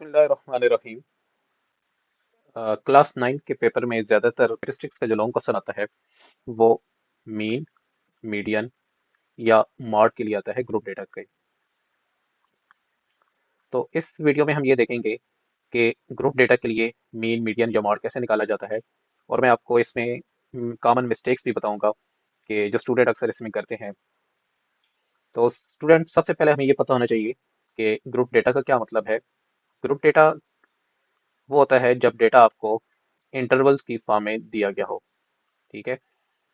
बिस्मिल्लाहिर्रहमानिर्रहीम। क्लास 9 के पेपर में ज़्यादातर स्टैटिस्टिक्स का जो लॉन्ग क्वेश्चन आता है वो मीन, मीडियन या मॉड के लिए आता है ग्रुप डेटा के। तो इस वीडियो में हम ये देखेंगे कि ग्रुप डेटा के लिए मीन, मीडियन या मॉड कैसे निकाला जाता है, और मैं आपको इसमें कॉमन मिस्टेक्स भी बताऊंगा कि जो स्टूडेंट अक्सर इसमें करते हैं। तो स्टूडेंट, सबसे पहले हमें ये पता होना चाहिए कि ग्रुप डेटा का क्या मतलब है। ग्रुप डेटा वो होता है जब डेटा आपको इंटरवल्स की फॉर्म में दिया गया हो, ठीक है,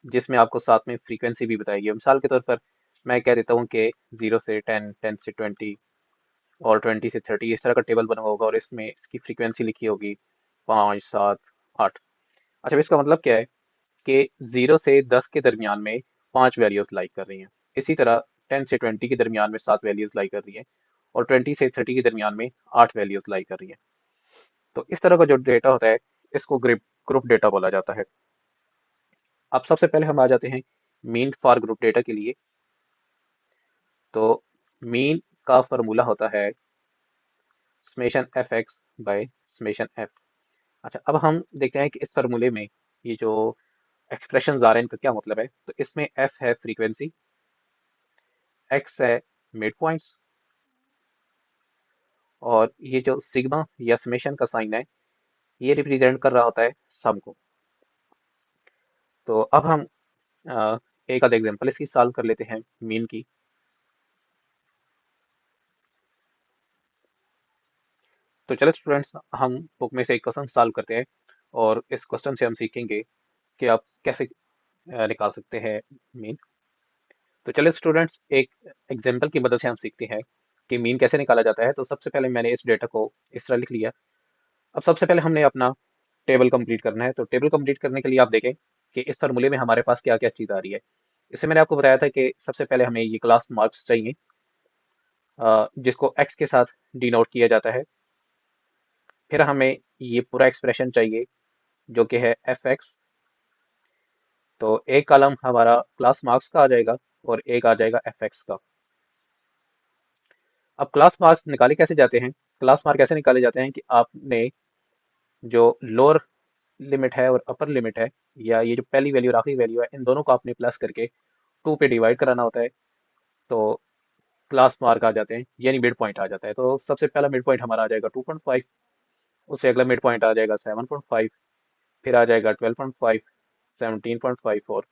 जिसमें आपको साथ में फ्रीक्वेंसी भी बताएगी। मिसाल के तौर पर मैं कह देता हूँ कि 0 से 10, 10 से 20 और 20 से 30 इस तरह का टेबल बना होगा और इसमें इसकी फ्रीक्वेंसी लिखी होगी 5, 7, 8। अच्छा, इसका मतलब क्या है कि 0 से 10 के दरमियान में 5 वैल्यूज लाइक कर रही हैं। इसी तरह 10 से 20 के दरमियान में 7 वैल्यूज लाइक कर रही हैं, और 20 से 30 के दरमियान में 8 वैल्यूज लाइक कर रही हैं। तो इस तरह का जो डेटा होता है इसको ग्रुप ग्रुप डेटा बोला जाता है। अब सबसे पहले हम आ जाते हैं मीन फॉर ग्रुप डेटा के लिए। तो मीन का फॉर्मूला होता है summation F x by summation F. अच्छा, अब हम देखते हैं कि इस फार्मूले में ये जो एक्सप्रेशन आ रहे हैं इनका क्या मतलब है। तो इसमें एफ है फ्रीक्वेंसी, एक्स है मिड पॉइंट्स, और ये जो सिग्मा या समेशन का साइन है ये रिप्रेजेंट कर रहा होता है सम को। तो अब हम एक आध एग्जांपल इसकी सॉल्व कर लेते हैं मीन की। तो चलो स्टूडेंट्स, हम बुक में से एक क्वेश्चन सॉल्व करते हैं, और इस क्वेश्चन से हम सीखेंगे कि आप कैसे निकाल सकते हैं मीन। तो चलिए स्टूडेंट्स, एक एग्जांपल की मदद से हम सीखते हैं कि मीन कैसे निकाला जाता है। तो सबसे पहले मैंने इस डेटा को इस तरह लिख लिया। अब सबसे पहले हमने अपना टेबल कंप्लीट करना है। तो टेबल कंप्लीट करने के लिए आप देखें कि इस फार्मूले में हमारे पास क्या क्या चीज़ आ रही है। इससे मैंने आपको बताया था कि सबसे पहले हमें ये क्लास मार्क्स चाहिए, जिसको एक्स के साथ डिनोट किया जाता है। फिर हमें ये पूरा एक्सप्रेशन चाहिए जो कि है एफ एक्स। तो एक कॉलम हमारा क्लास मार्क्स का आ जाएगा और एक आ जाएगा एफ एक्स का। अब क्लास मार्क्स निकाले कैसे जाते हैं। क्लास मार्क ऐसे निकाले जाते हैं कि आपने जो लोअर लिमिट है और अपर लिमिट है, या ये जो पहली वैल्यू और आखिरी वैल्यू है, इन दोनों को आपने प्लस करके 2 पे डिवाइड कराना होता है। तो क्लास मार्क आ जाते हैं, यानी मिड पॉइंट आ जाता है। तो सबसे पहला मिड पॉइंट हमारा आ जाएगा 2.5, उससे अगला मिड पॉइंट आ जाएगा 7.5, फिर आ जाएगा 12.5, 17.5 और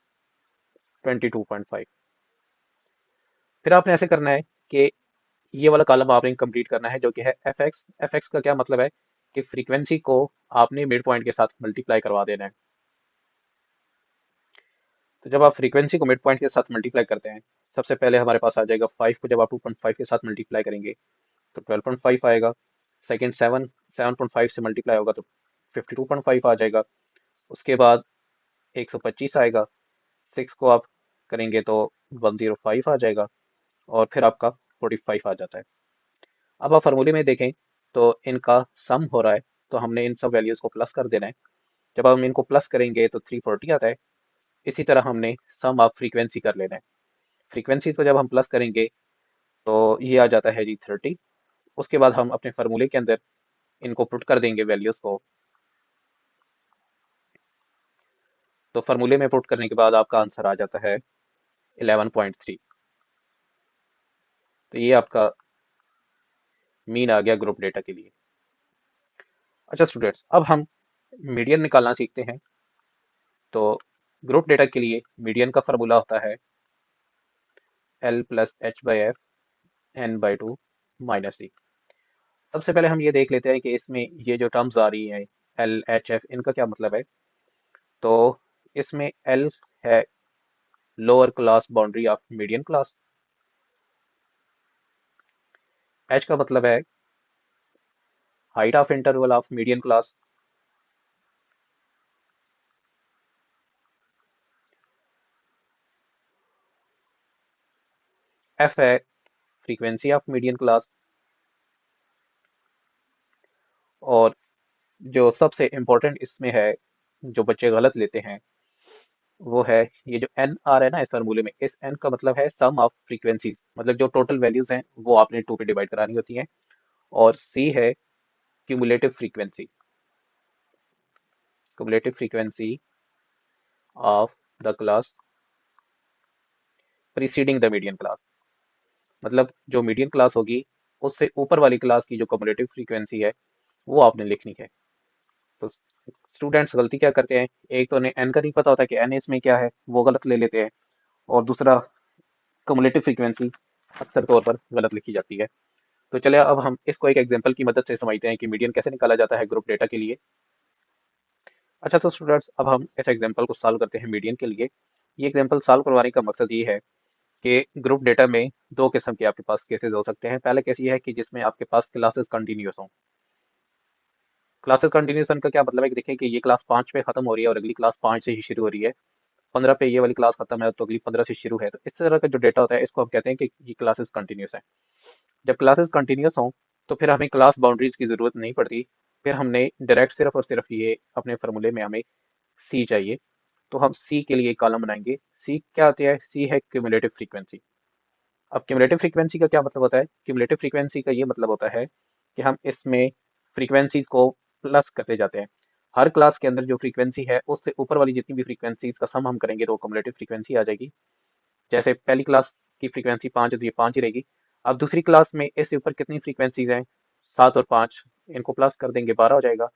22.5। फिर आपने ऐसे करना है कि ये वाला कॉलम आपने कंप्लीट करना है जो कि है एफ एक्स। एफ एक्स का क्या मतलब है कि फ्रीक्वेंसी को आपने मिड पॉइंट के साथ मल्टीप्लाई करवा देना है। तो जब आप फ्रीक्वेंसी को मिड पॉइंट के साथ मल्टीप्लाई करते हैं, सबसे पहले हमारे पास आ जाएगा 5 को जब आप 2.5 के साथ मल्टीप्लाई करेंगे तो 12.5 आएगा। सेकेंड 7.5 से मल्टीप्लाई होगा तो 52.5 आ जाएगा। उसके बाद 125 आएगा, 6 को आप करेंगे तो 105 आ जाएगा, और फिर आपका 45 आ जाता है। अब आप फार्मूले में देखें तो इनका सम हो रहा है, तो हमने इन सब वैल्यूज को प्लस कर देना है। जब हम इनको प्लस करेंगे तो 340 आता है। इसी तरह हमने सम ऑफ फ्रीक्वेंसी कर लेना है। फ्रीक्वेंसी को जब हम प्लस करेंगे तो ये आ जाता है जी 30। उसके बाद हम अपने फार्मूले के अंदर इनको पुट कर देंगे वैल्यूज को। तो फार्मूले में पुट करने के बाद आपका आंसर आ जाता है 11.3। तो ये आपका मीन आ गया ग्रुप डेटा के लिए। अच्छा स्टूडेंट्स, अब हम मीडियन निकालना सीखते हैं। तो ग्रुप डेटा के लिए मीडियन का फार्मूला होता है L plus H by F n/2 minus E. सबसे पहले हम ये देख लेते हैं कि इसमें ये जो टर्म्स आ रही हैं एल एच एफ, इनका क्या मतलब है। तो इसमें एल है lower class boundary of median class, H का मतलब है height of interval of median class, F है फ्रीक्वेंसी ऑफ मीडियन क्लास, और जो सबसे इम्पोर्टेंट इसमें है जो बच्चे गलत लेते हैं वो है ये जो एन आ रहा है ना इस फार्मूले में, इस एन का मतलब है सम ऑफ फ्रीक्वेंसीज, मतलब जो टोटल वैल्यूज हैं वो आपने 2 पे डिवाइड करानी होती हैं। और सी है cumulative frequency, cumulative frequency of the class preceding the median class. मतलब जो मीडियन क्लास होगी उससे ऊपर वाली क्लास की जो क्यूमुलेटिव फ्रीक्वेंसी है वो आपने लिखनी है। तो स्टूडेंट्स गलती क्या करते हैं, एक तो उन्हें एन का नहीं पता होता कि एन इसमें क्या है, वो गलत ले लेते हैं, और दूसरा क्यूमुलेटिव फ्रीक्वेंसी अक्सर तौर पर गलत लिखी जाती है। तो चलिए अब हम इसको एक एग्जांपल की मदद से समझते हैं कि मीडियन कैसे निकाला जाता है ग्रुप डेटा के लिए। अच्छा तो स्टूडेंट्स अब हम इस एग्जांपल को सॉल्व करते हैं मीडियन के लिए। ये एग्जांपल सॉल्व करवाने का मकसद ये है कि ग्रुप डेटा में दो किस्म के आपके पास केसेस हो सकते हैं। पहला केस ये है कि जिसमें आपके पास क्लासेस कंटिन्यूस हों। क्लासेस कंटिन्यूसन का क्या मतलब है कि देखिए कि ये क्लास 5 पे खत्म हो रही है और अगली क्लास 5 से ही शुरू हो रही है, 15 पे ये वाली क्लास खत्म है तो अगली 15 से शुरू है। तो इस तरह का जो डेटा होता है इसको हम कहते हैं कि ये क्लासेस कंटिन्यूस है। जब क्लासेस कंटिन्यूस हों तो फिर हमें क्लास बाउंड्रीज की जरूरत नहीं पड़ती, फिर हमने डायरेक्ट सिर्फ और सिर्फ ये अपने फार्मूले में हमें सी चाहिए। तो हम सी के लिए कॉलम बनाएंगे। सी क्या होती है, सी है क्यूमुलेटिव फ्रीक्वेंसी। अब क्यूमुलेटिव फ्रीक्वेंसी का क्या मतलब होता है, क्यूमुलेटिव फ्रीक्वेंसी का ये मतलब होता है कि हम इसमें फ्रीक्वेंसीज को प्लस करते जाते हैं। हर क्लास के अंदर जो फ्रीक्वेंसी है उससे ऊपर वाली जितनी भी फ्रीक्वेंसीज का सम हम करेंगे तो क्यूमुलेटिव फ्रीक्वेंसी आ जाएगी। जैसे पहली क्लास की फ्रीक्वेंसी 5 है तो ये 5 ही रहेगी। अब दूसरी क्लास में इससे ऊपर कितनी फ्रीक्वेंसीज हैं, 7 और 5, इनको प्लस कर देंगे 12 हो जाएगा।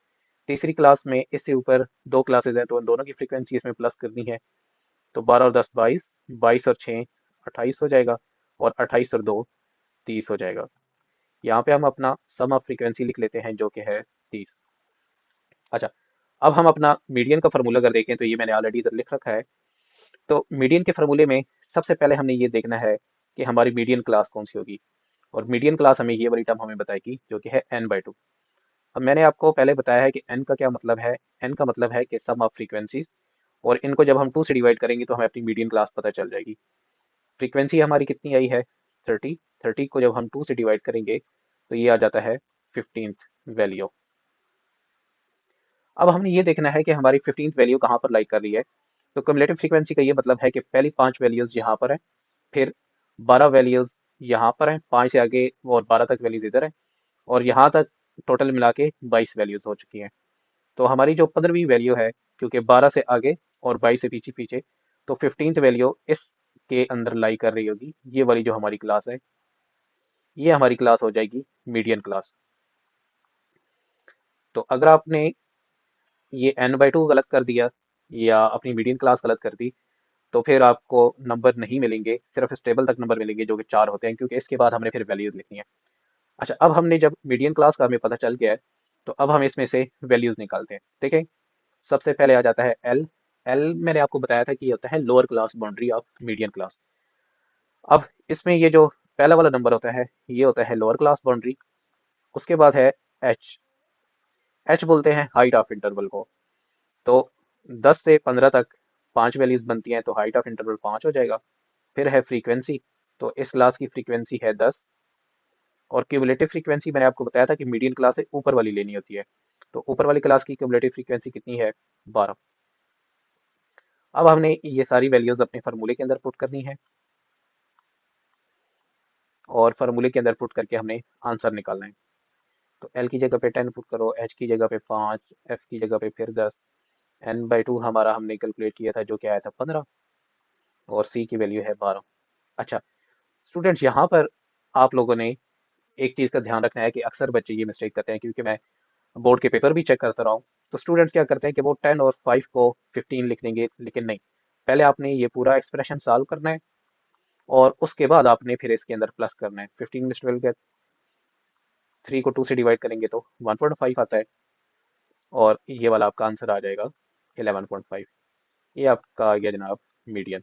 तीसरी क्लास में इससे ऊपर दो क्लासेज हैं तो उन दोनों की फ्रीक्वेंसी इसमें प्लस करनी है, तो 12 और 10 22, 22 और 6 28 हो जाएगा, और 28 और 2 30 हो जाएगा। यहाँ पे हम अपना सम ऑफ फ्रीक्वेंसी लिख लेते हैं जो कि है 30। अच्छा, अब हम अपना मीडियन का फार्मूला अगर देखें तो ये मैंने ऑलरेडी इधर लिख रखा है। तो मीडियन के फार्मूले में सबसे पहले हमने ये देखना है कि हमारी मीडियन क्लास कौन सी होगी, और मीडियन क्लास हमें ये वाली टर्म हमें बताएगी जो कि है n/2। अब मैंने आपको पहले बताया है कि n का क्या मतलब है। n का मतलब है कि सम ऑफ फ्रीक्वेंसीज, और इनको जब हम 2 से डिवाइड करेंगे तो हमें अपनी मीडियन क्लास पता चल जाएगी। फ्रीक्वेंसी हमारी कितनी आई है, 30। 30 को जब हम 2 से डिवाइड करेंगे तो ये आ जाता है 15th वैल्यू। अब हमने ये देखना है कि हमारी 15th वैल्यू कहाँ पर लाइक कर रही है। तो कम्युलेटिव फ्रीक्वेंसी का ये मतलब है कि पहली 5 वैल्यूज यहाँ पर है, फिर 12 वैल्यूज यहाँ पर है, 5 से आगे और 12 तक वैल्यूज इधर है, और यहाँ तक टोटल मिला के 22 वैल्यूज हो चुकी हैं। तो हमारी जो 15वीं वैल्यू है, क्योंकि 12 से आगे और 22 से पीछे पीछे, तो 15th वैल्यू इसके अंदर लाई कर रही होगी। ये वाली जो हमारी क्लास है ये हमारी क्लास हो जाएगी मीडियन क्लास। तो अगर आपने ये n/2 गलत कर दिया या अपनी मीडियन क्लास गलत कर दी तो फिर आपको नंबर नहीं मिलेंगे, सिर्फ स्टेबल तक नंबर मिलेंगे जो कि 4 होते हैं, क्योंकि इसके बाद हमने फिर वैल्यूज लिखनी है। अच्छा, अब हमने जब मीडियन क्लास का हमें पता चल गया है तो अब हम इसमें से वैल्यूज निकालते हैं। ठीक है, सबसे पहले आ जाता है एल। एल मैंने आपको बताया था कि ये होता है lower class boundary of median class. अब इसमें ये जो पहला वाला नंबर होता है ये होता है लोअर क्लास बाउंड्री। उसके बाद है एच। एच बोलते हैं हाइट ऑफ इंटरवल को। तो 10 से 15 तक 5 वैल्यूज बनती हैं तो हाइट ऑफ इंटरवल 5 हो जाएगा। फिर है फ्रीक्वेंसी, तो इस क्लास की फ्रीक्वेंसी है 10, और क्यूमुलेटिव फ्रीक्वेंसी मैंने आपको बताया था कि मीडियन क्लास से ऊपर वाली लेनी होती है, तो ऊपर वाली क्लास की क्यूमुलेटिव फ्रीक्वेंसी कितनी है, 12। अब हमने ये सारी वैल्यूज अपने फार्मूले के अंदर पुट करनी है, और फार्मूले के अंदर पुट करके हमने आंसर निकालना है। तो एल की जगह पे 10 पुट करो, एच की जगह पे 5, एफ की जगह पे फिर 10, n/2 हमारा हमने कैलकुलेट किया था जो कि आया था 15, और सी की वैल्यू है 12। अच्छा स्टूडेंट्स, यहाँ पर आप लोगों ने एक चीज़ का ध्यान रखना है कि अक्सर बच्चे ये मिस्टेक करते हैं, क्योंकि मैं बोर्ड के पेपर भी चेक करता रहा हूँ। तो स्टूडेंट्स क्या करते हैं कि वो 10 और 5 को 15 लिख देंगे, लेकिन नहीं, पहले आपने ये पूरा एक्सप्रेशन सॉल्व करना है और उसके बाद आपने फिर इसके अंदर प्लस करना है। 15 में 12 के 3 को 2 से डिवाइड करेंगे तो 1.5 आता है, और ये वाला आपका आंसर आ जाएगा 11.5। ये आपका आ गया जनाब मीडियन।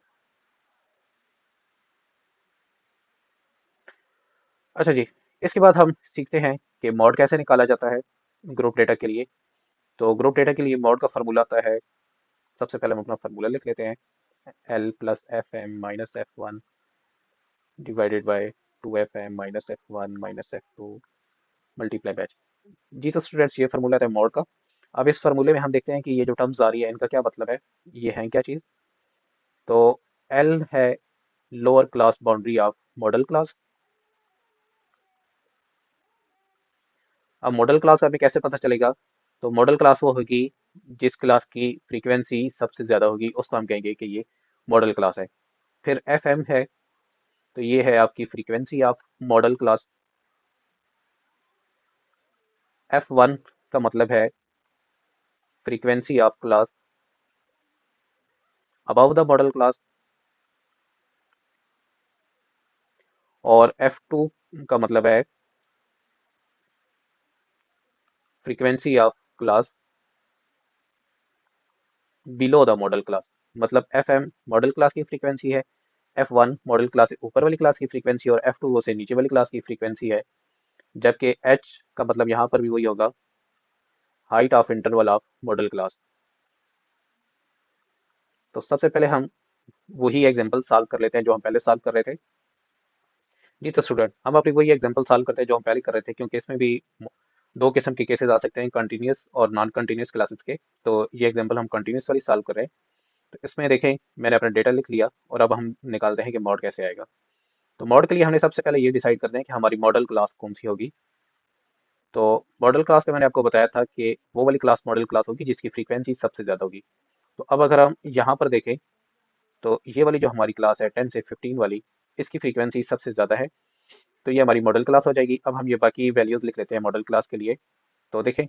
अच्छा जी, इसके बाद हम सीखते हैं कि मॉड कैसे निकाला जाता है ग्रुप डेटा के लिए। तो ग्रुप डेटा के लिए मॉड का फार्मूला आता है, सबसे पहले हम अपना फार्मूला लिख लेते हैं, L plus F M minus F one divided by 2fm minus F one minus F two multiply by. जी तो स्टूडेंट्स, ये फार्मूला था मॉड का। अब इस फार्मूले में हम देखते हैं कि ये जो टर्म्स आ रही है इनका क्या मतलब है, ये है क्या चीज़। तो एल है lower class boundary of model class, अब मॉडल क्लास हमें कैसे पता चलेगा? तो मॉडल क्लास वो होगी जिस क्लास की फ्रीक्वेंसी सबसे ज़्यादा होगी, उसको हम कहेंगे कि ये मॉडल क्लास है। फिर एफ एम है, तो ये है आपकी frequency of model class. F one का मतलब है frequency of class above the model class. और एफ टू का मतलब है frequency of class below the model class. मतलब एफ एम मॉडल क्लास की फ्रीक्वेंसी है, एफ वन मॉडल क्लास से ऊपर वाली क्लास की फ्रीक्वेंसी, और एफ टू वो से नीचे वाली क्लास की फ्रीक्वेंसी है। जबकि एच का मतलब यहाँ पर भी वही होगा, height of interval of model class. तो सबसे पहले हम वही एग्जांपल सॉल्व कर लेते हैं जो हम पहले सॉल्व कर रहे थे। जी तो स्टूडेंट, हम अपनी वही एग्जांपल सॉल्व करते हैं जो हम पहले कर रहे थे, क्योंकि इसमें भी दो किस्म के केसेस आ सकते हैं, कंटिन्यूस और नॉन कंटिन्यूस क्लासेस के। तो ये एग्जांपल हम कंटिन्यूस वाली सॉल्व कर रहे हैं। तो इसमें देखें, मैंने अपना डेटा लिख लिया और अब हम निकालते हैं कि मॉड कैसे आएगा। तो मॉड के लिए हमने सबसे पहले ये डिसाइड करते हैं कि हमारी मॉडल क्लास कौन सी होगी। तो मॉडल क्लास का मैंने आपको बताया था कि वो वाली क्लास मॉडल क्लास होगी जिसकी फ्रीक्वेंसी सबसे ज़्यादा होगी। तो अब अगर हम यहाँ पर देखें, तो ये वाली जो हमारी क्लास है 10 से 15 वाली, इसकी फ्रीक्वेंसी सबसे ज़्यादा है। तो ये हमारी मॉडल क्लास हो जाएगी। अब हम ये बाकी वैल्यूज़ लिख लेते हैं मॉडल क्लास के लिए। तो देखें,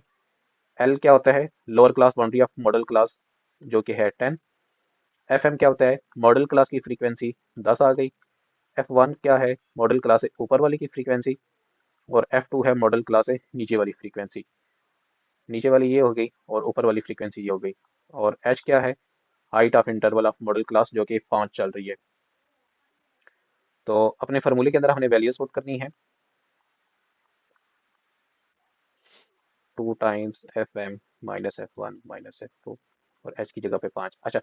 एल क्या होता है? Lower class boundary of model class, जो कि है 10। एफ एम क्या होता है? मॉडल क्लास की फ्रीक्वेंसी 10 आ गई। एफ वन क्या है? मॉडल क्लास से ऊपर वाली की फ्रीक्वेंसी। और एफ टू है मॉडल क्लास से नीचे वाली फ्रीक्वेंसी। नीचे वाली ये हो गई और ऊपर वाली फ्रीक्वेंसी ये हो गई। और एच क्या है? Height of interval of model class, जो कि 5 चल रही है। तो अपने फार्मूले के अंदर हमने वैल्यूज पुट करनी है, 2 times F M minus F one minus F two, और एच की जगह पे 5। अच्छा,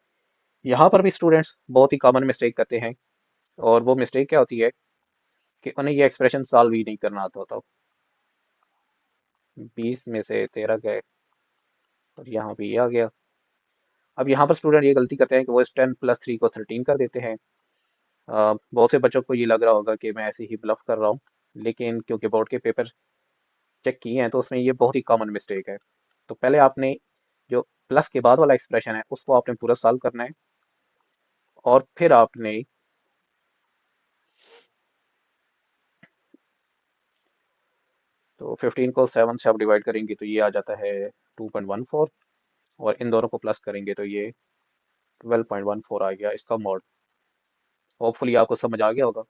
यहाँ पर भी स्टूडेंट्स बहुत ही कॉमन मिस्टेक करते हैं। और वो मिस्टेक क्या होती है कि उन्हें ये एक्सप्रेशन सॉल्व ही नहीं करना आता होता। 20 में से 13 गए और यहाँ पे ये आ गया। अब यहाँ पर स्टूडेंट ये गलती करते हैं कि वो इस 10 प्लस 3 को 13 कर देते हैं। बहुत से बच्चों को ये लग रहा होगा कि मैं ऐसे ही ब्लफ कर रहा हूँ, लेकिन क्योंकि बोर्ड के पेपर चेक किए हैं तो उसमें ये बहुत ही कॉमन मिस्टेक है। तो पहले आपने जो प्लस के बाद वाला एक्सप्रेशन है उसको आपने पूरा सॉल्व करना है, और फिर आपने तो 15 को 7 से आप डिवाइड करेंगे तो ये आ जाता है 2.14, और इन दोनों को प्लस करेंगे तो ये 12.14 आ गया इसका मॉड। होपफुली आपको समझ आ गया होगा।